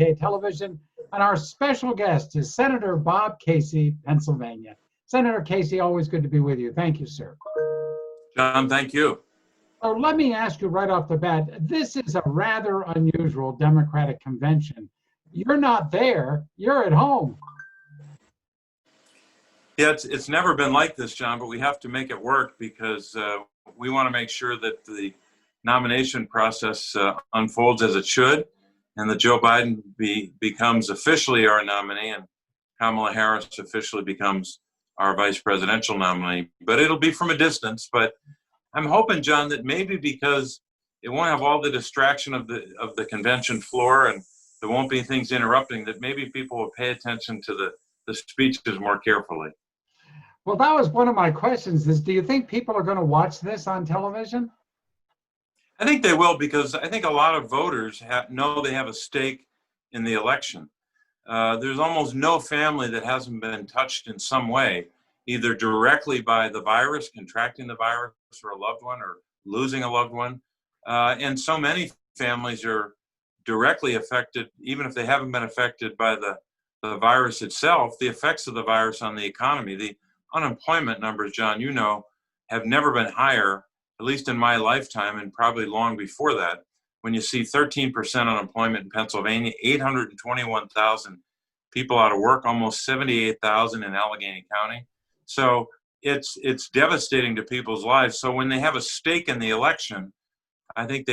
WBK Television. And our special guest is Senator Bob Casey, Pennsylvania. Senator Casey, always good to be with you. Thank you, sir. John, thank you. So let me ask you right off the bat, this is a rather unusual Democratic convention. You're not there, you're at home. Yeah, it's never been like this, John, but we have to make it work because we want to make sure that the nomination process unfolds as it should, and that Joe Biden becomes officially our nominee and Kamala Harris officially becomes our vice presidential nominee. But it'll be from a distance. But I'm hoping, John, that maybe because it won't have all the distraction of the convention floor and there won't be things interrupting, that maybe people will pay attention to the speeches more carefully. Well, that was one of my questions is, do you think people are going to watch this on television? I think they will, because I think a lot of voters know they have a stake in the election. There's almost no family that hasn't been touched in some way, either directly by the virus, contracting the virus for a loved one, or losing a loved one. And so many families are directly affected, even if they haven't been affected by the virus itself, the effects of the virus on the economy. The unemployment numbers, John, you know, have never been higher, at least in my lifetime, and probably long before that. When you see 13% unemployment in Pennsylvania, 821,000 people out of work, almost 78,000 in Allegheny County. So it's devastating to people's lives. So when they have a stake in the election, I think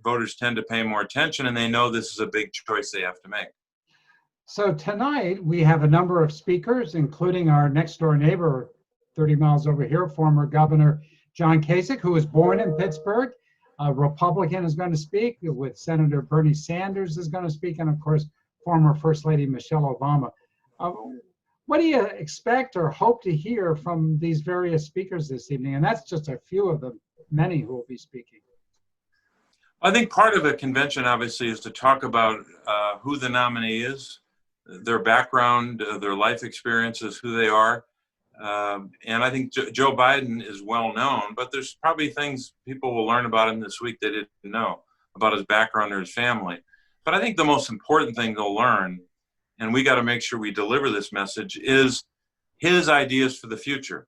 voters tend to pay more attention, and they know this is a big choice they have to make. So tonight we have a number of speakers, including our next door neighbor, 30 miles over here, former Governor John Kasich, who was born in Pittsburgh. A Republican is going to speak, with Senator Bernie Sanders is going to speak, and of course, former First Lady Michelle Obama. What do you expect or hope to hear from these various speakers this evening? And that's just a few of the many who will be speaking. I think part of a convention, obviously, is to talk about who the nominee is, their background, their life experiences, who they are. And I think Joe Biden is well known, but there's probably things people will learn about him this week they didn't know about his background or his family. But I think the most important thing they'll learn, and we got to make sure we deliver this message, is his ideas for the future,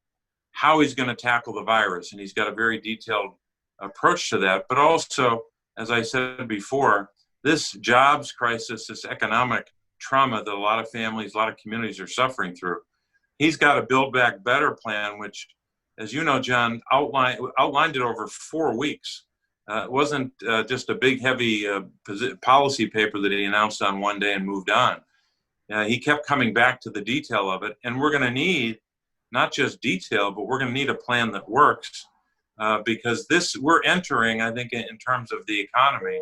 how he's going to tackle the virus. And he's got a very detailed approach to that. But also, as I said before, this jobs crisis, this economic trauma that a lot of families, a lot of communities are suffering through, he's got a Build Back Better plan, which, as you know, John, outlined it over 4 weeks. It wasn't just a big, heavy policy paper that he announced on one day and moved on. He kept coming back to the detail of it. And we're going to need not just detail, but we're going to need a plan that works, because we're entering, I think, in terms of the economy,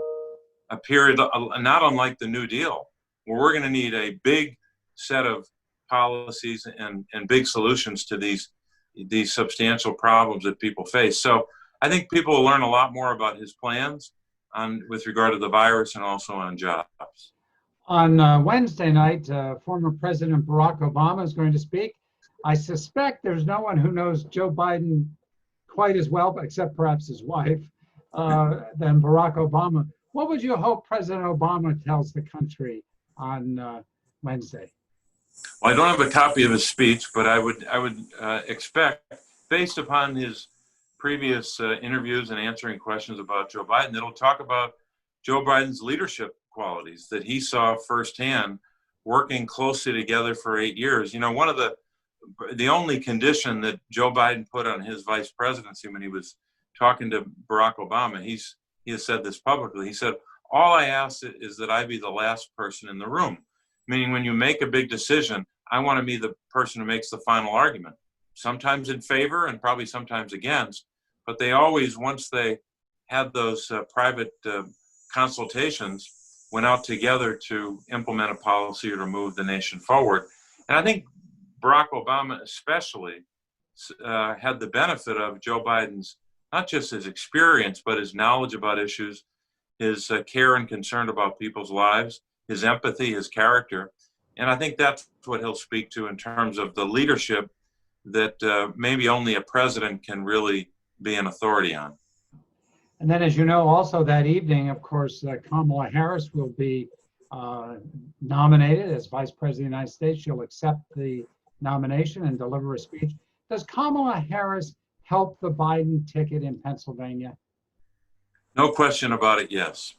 a period not unlike the New Deal, where we're going to need a big set of policies and big solutions to these substantial problems that people face. So I think people will learn a lot more about his plans with regard to the virus and also on jobs. On Wednesday night, former President Barack Obama is going to speak. I suspect there's no one who knows Joe Biden quite as well, except perhaps his wife, than Barack Obama. What would you hope President Obama tells the country on Wednesday? Well, I don't have a copy of his speech, but I would expect, based upon his previous interviews and answering questions about Joe Biden, it'll talk about Joe Biden's leadership qualities that he saw firsthand working closely together for 8 years. You know, one of the only condition that Joe Biden put on his vice presidency when he was talking to Barack Obama, he has said this publicly. He said, "All I ask is that I be the last person in the room." Meaning, when you make a big decision, I want to be the person who makes the final argument, sometimes in favor and probably sometimes against. But they always, once they had those private consultations, went out together to implement a policy or to move the nation forward. And I think Barack Obama especially had the benefit of Joe Biden's, not just his experience, but his knowledge about issues, his care and concern about people's lives, his empathy, his character. And I think that's what he'll speak to in terms of the leadership that maybe only a president can really be an authority on. And then, as you know, also that evening, of course, Kamala Harris will be nominated as Vice President of the United States. She'll accept the nomination and deliver a speech. Does Kamala Harris help the Biden ticket in Pennsylvania? No question about it, yes.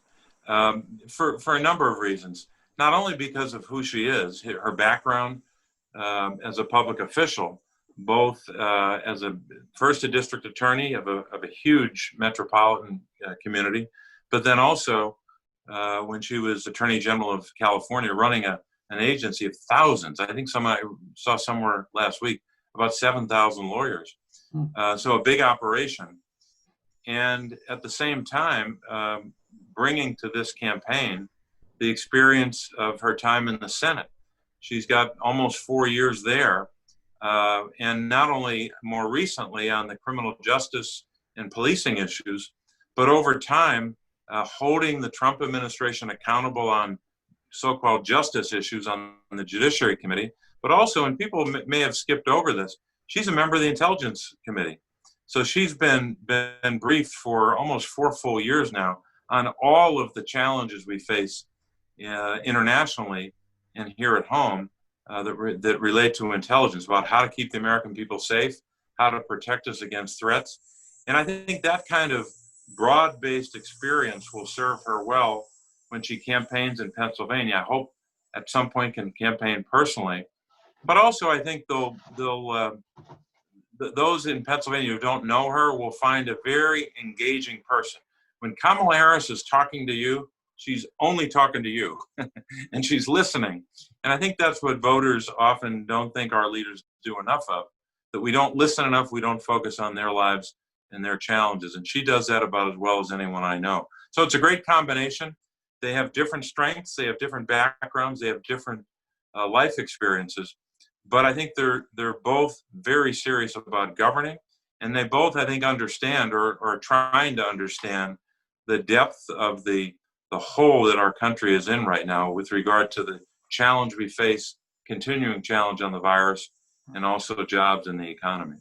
For a number of reasons. Not only because of who she is, her background as a public official, both as first a district attorney of a huge metropolitan community, but then also when she was Attorney General of California, running an agency of thousands. I think I saw somewhere last week about 7,000 lawyers. So a big operation. And at the same time, bringing to this campaign the experience of her time in the Senate. She's got almost 4 years there. And not only more recently on the criminal justice and policing issues, but over time, holding the Trump administration accountable on so-called justice issues on the Judiciary Committee, but also, and people may have skipped over this, she's a member of the Intelligence Committee. So she's been briefed for almost 4 full years now on all of the challenges we face internationally and here at home that relate to intelligence, about how to keep the American people safe, how to protect us against threats. And I think that kind of broad-based experience will serve her well when she campaigns in Pennsylvania. I hope at some point can campaign personally. But also I think those in Pennsylvania who don't know her will find a very engaging person. When Kamala Harris is talking to you, she's only talking to you and she's listening. And I think that's what voters often don't think our leaders do enough of, that we don't listen enough, we don't focus on their lives and their challenges. And she does that about as well as anyone I know. So it's a great combination. They have different strengths, they have different backgrounds, they have different life experiences. But I think they're both very serious about governing, and they both, I think, understand or are trying to understand the depth of the hole that our country is in right now with regard to the challenge we face, continuing challenge on the virus, and also jobs in the economy.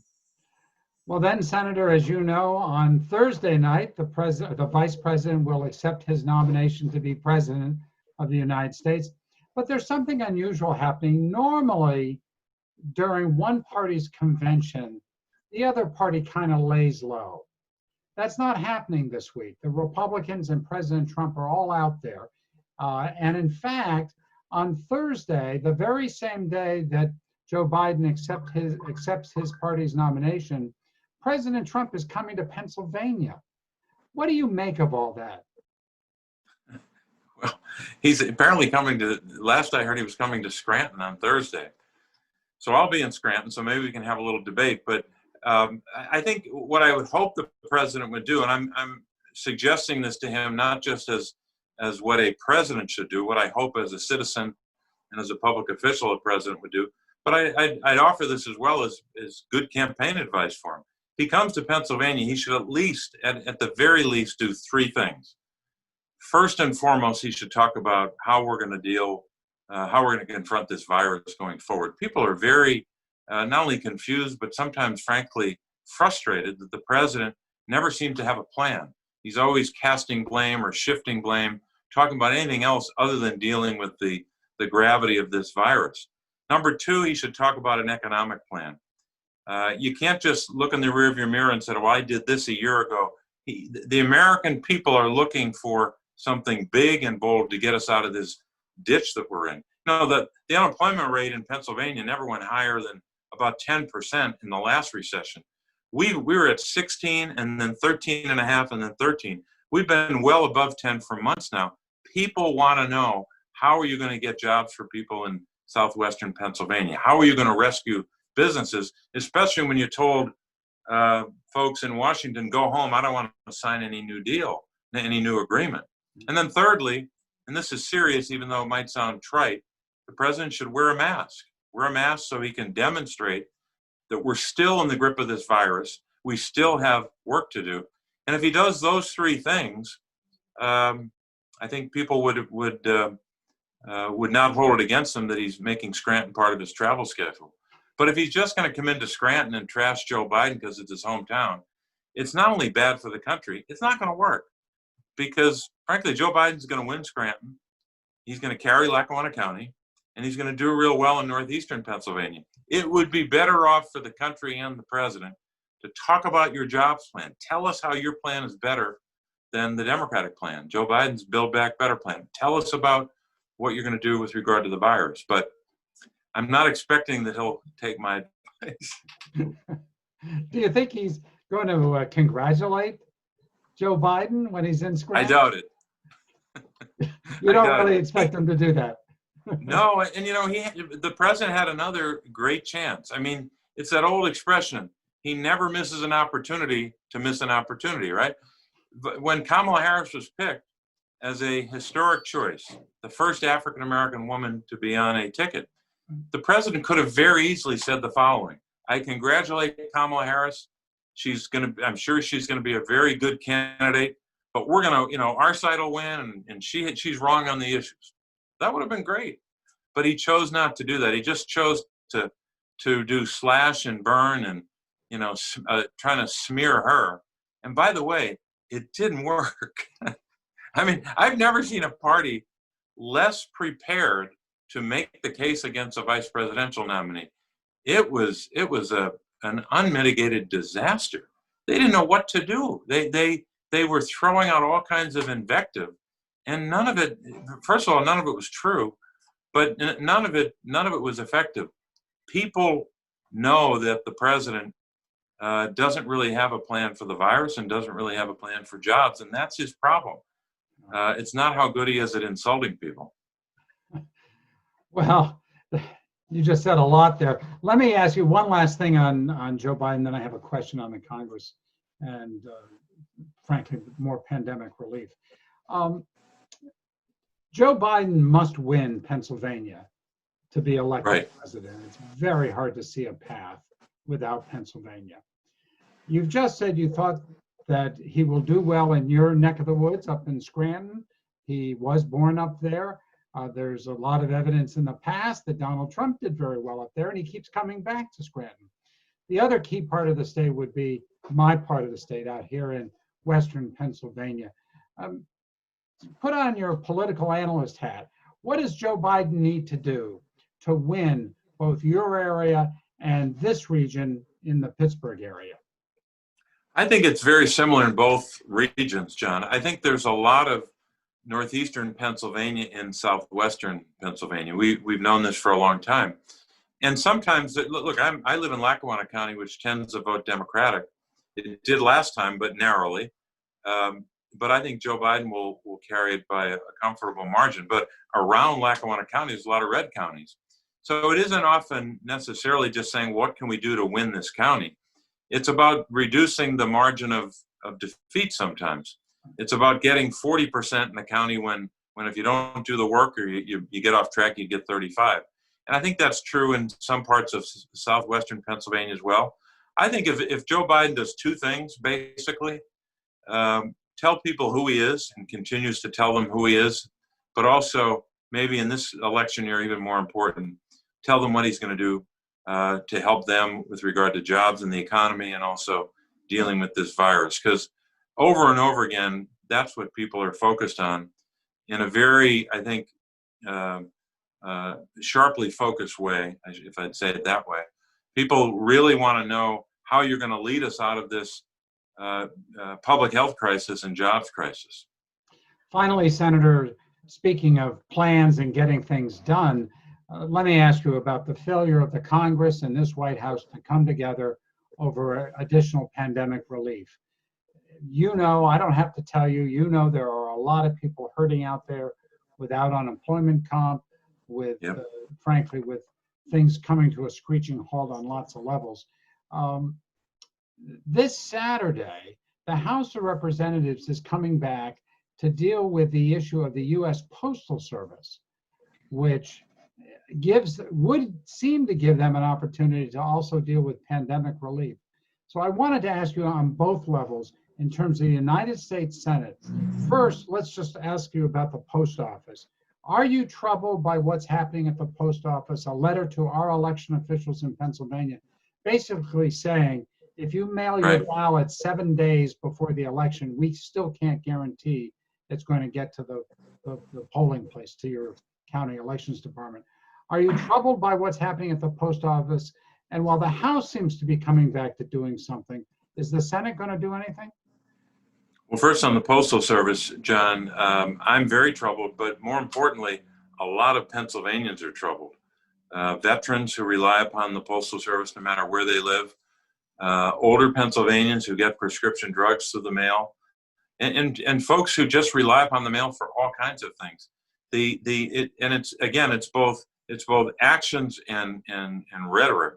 Well, then, Senator, as you know, on Thursday night, the Vice President will accept his nomination to be President of the United States. But there's something unusual happening. Normally, during one party's convention, the other party kind of lays low. That's not happening this week. The Republicans and President Trump are all out there. And in fact, on Thursday, the very same day that Joe Biden accepts his party's nomination, President Trump is coming to Pennsylvania. What do you make of all that? Well, he's apparently coming to, last I heard he was coming to Scranton on Thursday. So I'll be in Scranton, so maybe we can have a little debate. But I think what I would hope the president would do, and I'm suggesting this to him not just as what a president should do, what I hope as a citizen and as a public official a president would do, but I'd offer this as well as good campaign advice for him. If he comes to Pennsylvania, he should at least, at the very least, do 3 things. First and foremost, he should talk about how we're going to confront this virus going forward. People are very, not only confused, but sometimes, frankly, frustrated that the president never seemed to have a plan. He's always casting blame or shifting blame, talking about anything else other than dealing with the gravity of this virus. Number 2, he should talk about an economic plan. You can't just look in the rearview mirror and say, well, I did this a year ago. The American people are looking for something big and bold to get us out of this ditch that we're in. You know, the unemployment rate in Pennsylvania never went higher than about 10% in the last recession. We were at 16 and then 13.5 and then 13. We've been well above 10 for months now. People want to know, how are you going to get jobs for people in southwestern Pennsylvania? How are you going to rescue businesses, especially when you told folks in Washington, go home, I don't want to sign any new deal, any new agreement. And then thirdly, and this is serious even though it might sound trite, the president should wear a mask. Wear a mask so he can demonstrate that we're still in the grip of this virus. We still have work to do. And if he does those 3 things, I think people would not hold it against him that he's making Scranton part of his travel schedule. But if he's just going to come into Scranton and trash Joe Biden because it's his hometown, it's not only bad for the country, it's not going to work. Because, frankly, Joe Biden's going to win Scranton. He's going to carry Lackawanna County, and he's going to do real well in northeastern Pennsylvania. It would be better off for the country and the president to talk about your jobs plan. Tell us how your plan is better than the Democratic plan, Joe Biden's Build Back Better plan. Tell us about what you're going to do with regard to the virus. But I'm not expecting that he'll take my advice. Do you think he's going to congratulate Joe Biden when he's in Scranton? I doubt it. You don't really expect him to do that. No, and the president had another great chance. I mean, it's that old expression, he never misses an opportunity to miss an opportunity, right? But when Kamala Harris was picked as a historic choice, the first African-American woman to be on a ticket, the president could have very easily said the following: I congratulate Kamala Harris. I'm sure she's going to be a very good candidate, but we're going to, our side will win, and she's wrong on the issues. That would have been great, but he chose not to do that. He just chose to do slash and burn and, trying to smear her. And by the way, it didn't work. I mean, I've never seen a party less prepared to make the case against a vice presidential nominee. It was an unmitigated disaster. They didn't know what to do. They were throwing out all kinds of invective, and none of it. First of all, none of it was true, but none of it was effective. People know that the president doesn't really have a plan for the virus and doesn't really have a plan for jobs, and that's his problem. It's not how good he is at insulting people. Well, you just said a lot there. Let me ask you one last thing on Joe Biden, then I have a question on the Congress and, frankly, more pandemic relief. Joe Biden must win Pennsylvania to be elected president. It's very hard to see a path without Pennsylvania. You've just said you thought that he will do well in your neck of the woods up in Scranton. He was born up there. There's a lot of evidence in the past that Donald Trump did very well up there, and he keeps coming back to Scranton. The other key part of the state would be my part of the state out here in Western Pennsylvania. Put on your political analyst hat. What does Joe Biden need to do to win both your area and this region in the Pittsburgh area? I think it's very similar in both regions, John. I think there's a lot of northeastern Pennsylvania and southwestern Pennsylvania. We've known this for a long time. And sometimes, look, I live in Lackawanna County, which tends to vote Democratic. It did last time, but narrowly. But I think Joe Biden will carry it by a comfortable margin. But around Lackawanna County, there's a lot of red counties. So it isn't often necessarily just saying, what can we do to win this county? It's about reducing the margin of defeat sometimes. It's about getting 40% in the county when if you don't do the work or you get off track, you get 35. And I think that's true in some parts of southwestern Pennsylvania as well. I think if Joe Biden does two things, basically, tell people who he is and continues to tell them who he is, but also maybe in this election year, even more important, tell them what he's going to do to help them with regard to jobs and the economy and also dealing with this virus. Because over and over again, that's what people are focused on in a very, I think, sharply focused way, if I'd say it that way. People really want to know how you're going to lead us out of this public health crisis and jobs crisis. Finally, Senator, speaking of plans and getting things done, let me ask you about the failure of the Congress and this White House to come together over additional pandemic relief. You know, I don't have to tell you, there are a lot of people hurting out there without unemployment comp, with, frankly, with things coming to a screeching halt on lots of levels. This Saturday, the House of Representatives is coming back to deal with the issue of the U.S. Postal Service, which would seem to give them an opportunity to also deal with pandemic relief. So I wanted to ask you on both levels in terms of the United States Senate. First, let's just ask you about the post office. Are you troubled by what's happening at the post office? A letter to our election officials in Pennsylvania basically saying, if you mail your ballot 7 days before the election, we still can't guarantee it's going to get to the polling place, to your county elections department. Are you troubled by what's happening at the post office? And while the House seems to be coming back to doing something, is the Senate going to do anything? Well, first on the Postal Service, John, I'm very troubled, but more importantly, a lot of Pennsylvanians are troubled. Veterans who rely upon the Postal Service no matter where they live, older Pennsylvanians who get prescription drugs through the mail, and folks who just rely upon the mail for all kinds of things. It's both actions and rhetoric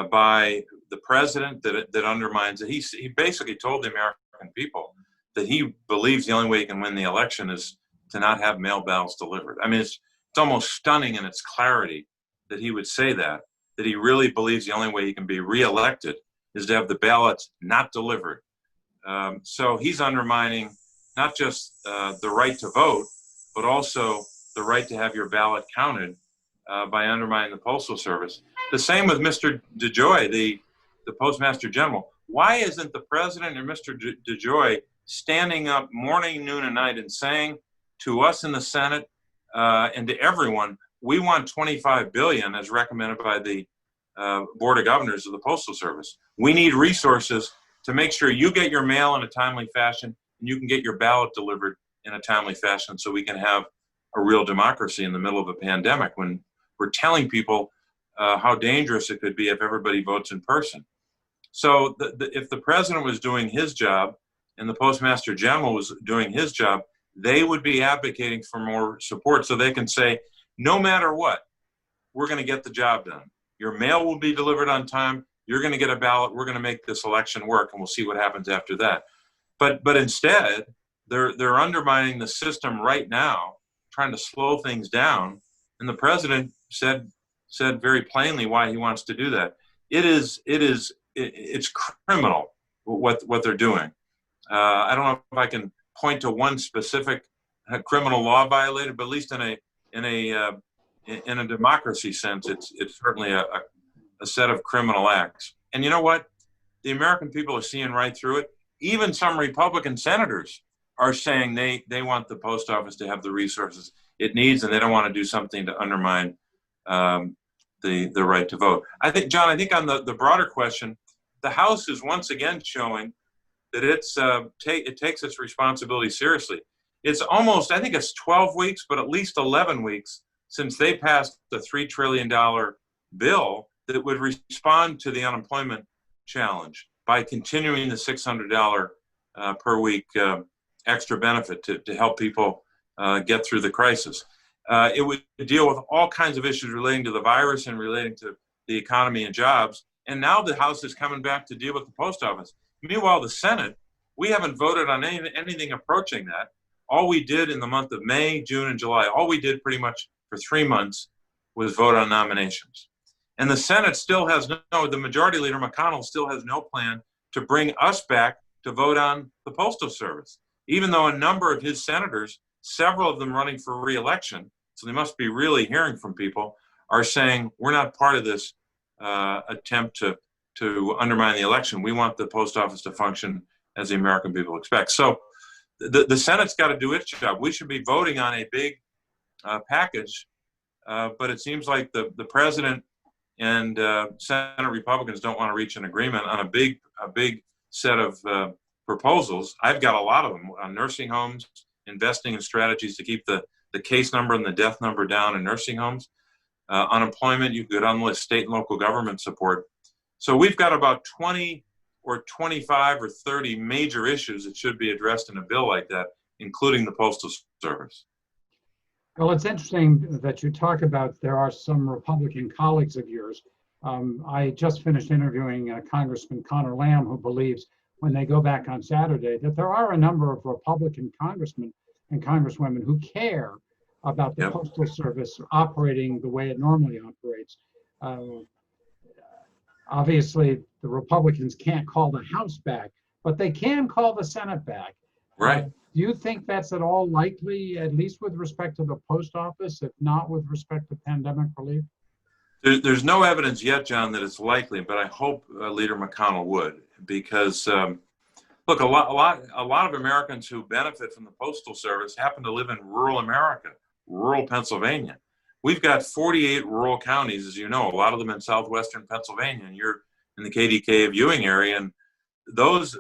by the president that undermines it. He basically told the American people that he believes the only way he can win the election is to not have mail ballots delivered. I mean, it's almost stunning in its clarity that he would say that he really believes the only way he can be reelected is to have the ballots not delivered. So he's undermining not just the right to vote, but also the right to have your ballot counted by undermining the Postal Service. The same with Mr. DeJoy, the Postmaster General. Why isn't the president or Mr. DeJoy standing up morning, noon, and night and saying to us in the Senate and to everyone, we want $25 billion as recommended by the Board of Governors of the Postal Service. We need resources to make sure you get your mail in a timely fashion and you can get your ballot delivered in a timely fashion so we can have a real democracy in the middle of a pandemic when we're telling people how dangerous it could be if everybody votes in person. So if the president was doing his job and the Postmaster General was doing his job, they would be advocating for more support so they can say, no matter what, we're going to get the job done. Your mail will be delivered on time. You're going to get a ballot. We're going to make this election work, and we'll see what happens after that. But instead, they're undermining the system right now, trying to slow things down. And the president said very plainly why he wants to do that. It's criminal what they're doing. I don't know if I can point to one specific criminal law violated, but at least in a democracy sense, it's certainly a set of criminal acts. And you know what? The American people are seeing right through it. Even some Republican senators are saying they want the post office to have the resources it needs, and they don't want to do something to undermine the right to vote. I think, John, on the broader question, the House is once again showing that it takes its responsibility seriously. It's almost, I think it's 12 weeks, but at least 11 weeks since they passed the $3 trillion bill that would respond to the unemployment challenge by continuing the $600 per week extra benefit to help people get through the crisis. It would deal with all kinds of issues relating to the virus and relating to the economy and jobs. And now the House is coming back to deal with the post office. Meanwhile, the Senate, we haven't voted on anything approaching that. All we did in the month of May, June, and July, all we did pretty much for 3 months was vote on nominations. And the Senate still has the Majority Leader McConnell still has no plan to bring us back to vote on the Postal Service, even though a number of his senators, several of them running for re-election, so they must be really hearing from people, are saying, we're not part of this attempt to undermine the election. We want the post office to function as the American people expect. So the Senate's got to do its job. We should be voting on a big package, but it seems like the president and Senate Republicans don't want to reach an agreement on a big set of proposals. I've got a lot of them on nursing homes, investing in strategies to keep the case number and the death number down in nursing homes. Unemployment, you could unlist state and local government support. So we've got about 20 or 25 or 30 major issues that should be addressed in a bill like that, including the Postal Service. Well, it's interesting that you talk about there are some Republican colleagues of yours. I just finished interviewing Congressman Connor Lamb, who believes when they go back on Saturday that there are a number of Republican congressmen and congresswomen who care about the Postal Service operating the way it normally operates. Obviously, the Republicans can't call the House back, but they can call the Senate back. Right. Do you think that's at all likely, at least with respect to the post office, if not with respect to pandemic relief? There's no evidence yet, John, that it's likely, but I hope Leader McConnell would, because Look, a lot of Americans who benefit from the Postal Service happen to live in rural America, rural Pennsylvania. We've got 48 rural counties, as you know, a lot of them in southwestern Pennsylvania, and you're in the KDK of Ewing area, and those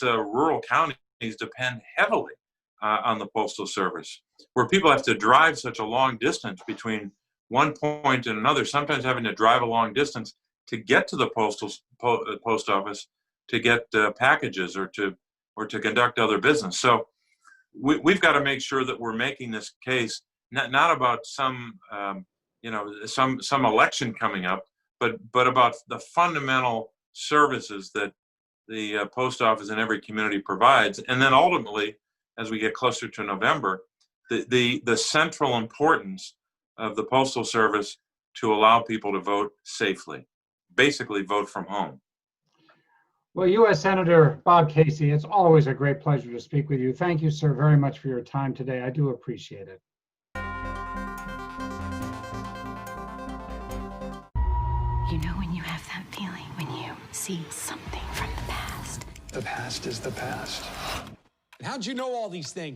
rural counties depend heavily on the Postal Service, where people have to drive such a long distance between one point and another, sometimes having to drive a long distance to get to the post office to get packages or to conduct other business. So we've got to make sure that we're making this case not about some election coming up, but about the fundamental services that the post office in every community provides, and then ultimately, as we get closer to November, the central importance of the Postal Service to allow people to vote safely, basically vote from home. Well, U.S. Senator Bob Casey, it's always a great pleasure to speak with you. Thank you, sir, very much for your time today. I do appreciate it. You know when you have that feeling when you see something from the past? The past is the past. How'd you know all these things?